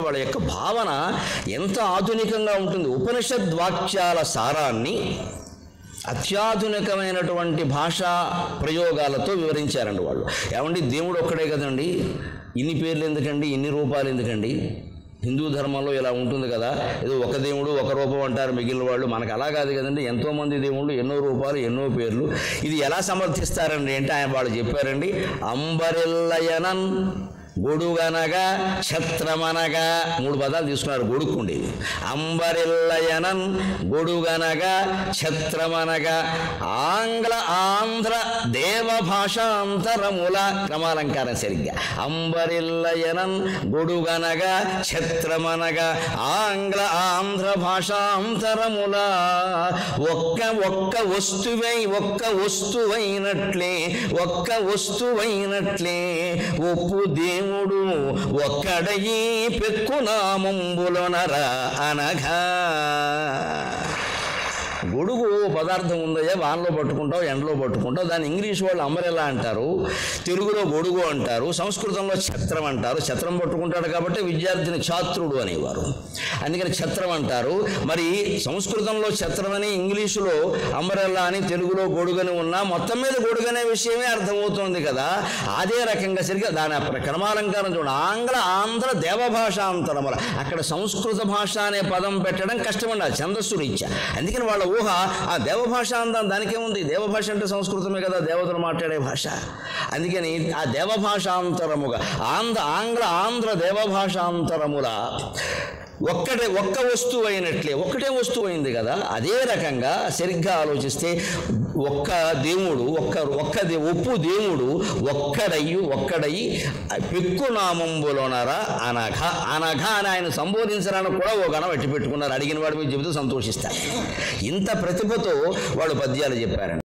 వాళ్ళ యొక్క భావన ఎంత ఆధునికంగా ఉంటుంది. ఉపనిషద్ వాక్యాల సారాన్ని అత్యాధునికమైనటువంటి భాషా ప్రయోగాలతో వివరించారండి వాళ్ళు. ఏమండి, దేవుడు ఒక్కడే కదండి, ఇన్ని పేర్లు ఎందుకండి, ఇన్ని రూపాలు ఎందుకండి? హిందూ ధర్మంలో ఇలా ఉంటుంది కదా, ఏదో ఒక దేవుడు ఒక రూపం అంటారు మిగిలిన వాళ్ళు. మనకు అలా కాదు కదండి, ఎంతోమంది దేవుళ్ళు, ఎన్నో రూపాలు, ఎన్నో పేర్లు. ఇది ఎలా సమర్థిస్తారండి అంటే వాళ్ళు చెప్పారండి, అంబరిల్లయనన్ గొడుగనగా ఛత్రమనగా, 3 పదాలు తీసుకున్నారు గొడుక్కుండేది. అంబరిల్లయనన్ గొడుగనగా ఛత్రమనగా ఆంధ్ర దేవ భాషాంతరముల, క్రమాలంకారం సరిగ్గా, అంబరిల్లయనన్ గొడుగనగా ఛత్రమనగా ఆంధ్ర భాషాంతరముల, ఒక్క వస్తువైనట్లే ఒప్పు దేవుడు ఒక్కడయి పెక్కునామంబులొనరా అనగా. గొడుగు పదార్థం ఉందయ్యా, వానలో పట్టుకుంటావు, ఎండలో పట్టుకుంటావు. దాన్ని ఇంగ్లీష్ వాళ్ళు అంబరెల్లా అంటారు, తెలుగులో గొడుగు అంటారు, సంస్కృతంలో ఛత్రం అంటారు. ఛత్రం పట్టుకుంటాడు కాబట్టి విద్యార్థిని ఛాత్రుడు అనేవారు, అందుకని ఛత్రం అంటారు. మరి సంస్కృతంలో ఛత్రం అని, ఇంగ్లీషులో అంబరెల్లా అని, తెలుగులో గొడుగని ఉన్నా మొత్తం మీద గొడుగనే విషయమే అర్థమవుతోంది కదా. అదే రకంగా సరిగ్గా దాని క్రమాలంకారం చూడండి, ఆంధ్ర దేవభాషాంతరముల. అక్కడ సంస్కృత భాష అనే పదం పెట్టడం కష్టమండి, ఆ ఛందస్సు రీత్యా. అందుకని వాళ్ళ ఊహ ఆ దేవభాష అందాం, దానికేముంది, దేవభాష అంటే సంస్కృతమే కదా, దేవతలు మాట్లాడే భాష. అందుకని ఆ దేవభాషాంతరముగా ఆంధ్ర దేవభాషాంతరముల ఒక్క వస్తువు అయినట్లే, ఒక్కటే వస్తువు అయింది కదా. అదే రకంగా సరిగ్గా ఆలోచిస్తే ఒక్క దేవుడు ఒప్పు దేవుడు ఒక్కడయి పెక్కునామంబులోనరా అనఘ అని ఆయన సంబోధించడానికి కూడా ఓ గణం పెట్టుకున్నారు. అడిగిన వాడు మీరు చెబుతూ సంతోషిస్తారు. ఇంత ప్రతిభతో వాళ్ళు పద్యాలు చెప్పారండి.